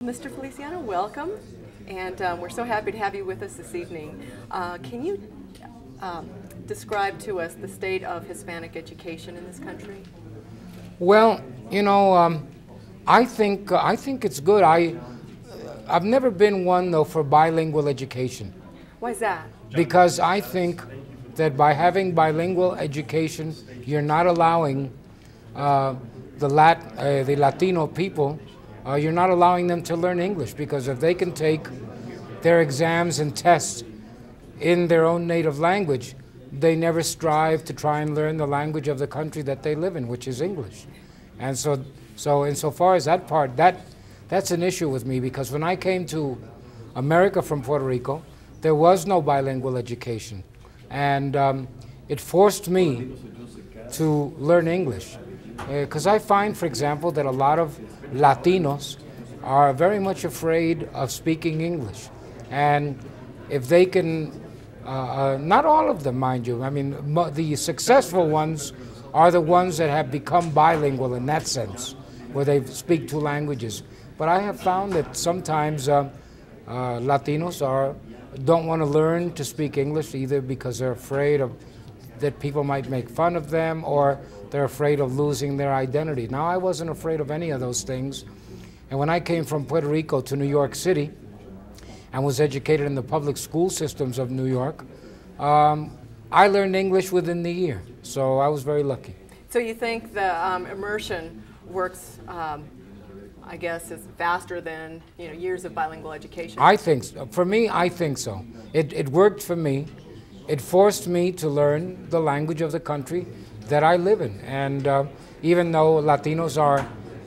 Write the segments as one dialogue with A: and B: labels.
A: Mr. Feliciano, welcome, and we're so happy to have you with us this evening. Can you describe to us the state of Hispanic education in this country?
B: Well, I think it's good. I've never been one though for bilingual education.
A: Why is that?
B: Because I think that by having bilingual education, you're not allowing the Latino people. You're not allowing them to learn English, because if they can take their exams and tests in their own native language, they never strive to try and learn the language of the country that they live in, which is English. And so insofar as that part, that's an issue with me, because when I came to America from Puerto Rico, there was no bilingual education. And it forced me to learn English. Because I find, for example, that a lot of Latinos are very much afraid of speaking English. And if they can, not all of them, mind you, I mean, the successful ones are the ones that have become bilingual in that sense, where they speak two languages. But I have found that sometimes Latinos don't want to learn to speak English, either because they're afraid that people might make fun of them, or they're afraid of losing their identity. Now, I wasn't afraid of any of those things. And when I came from Puerto Rico to New York City and was educated in the public school systems of New York, I learned English within the year. So I was very lucky.
A: So you think the immersion works, I guess, is faster than years of bilingual education?
B: I think so. For me, I think so. It worked for me. It forced me to learn the language of the country that I live in. And even though Latinos are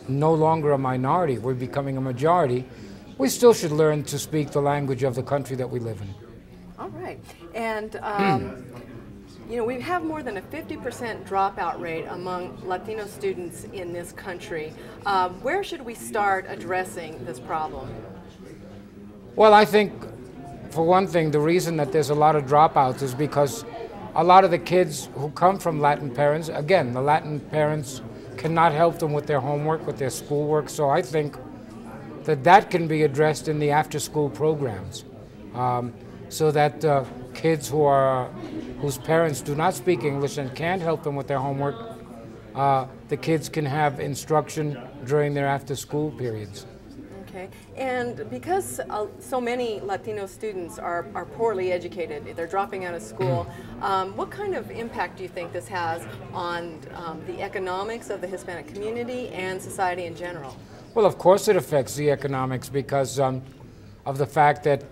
B: no longer a minority, we're becoming a majority, we still should learn to speak the language of the country that we live in.
A: All right. And we have more than a 50% dropout rate among Latino students in this country. Where should we start addressing this problem?
B: Well, I think, for one thing, the reason that there's a lot of dropouts is because a lot of the kids who come from Latin parents, again, the Latin parents cannot help them with their homework, with their schoolwork, so I think that can be addressed in the after-school programs, so that kids whose parents do not speak English and can't help them with their homework, the kids can have instruction during their after-school periods.
A: Okay, and because so many Latino students are poorly educated, they're dropping out of school, what kind of impact do you think this has on the economics of the Hispanic community and society in general?
B: Well, of course it affects the economics, because of the fact that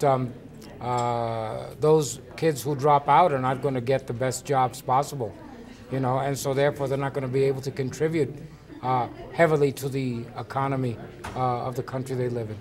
B: those kids who drop out are not going to get the best jobs possible, and so therefore they're not going to be able to contribute heavily to the economy of the country they live in.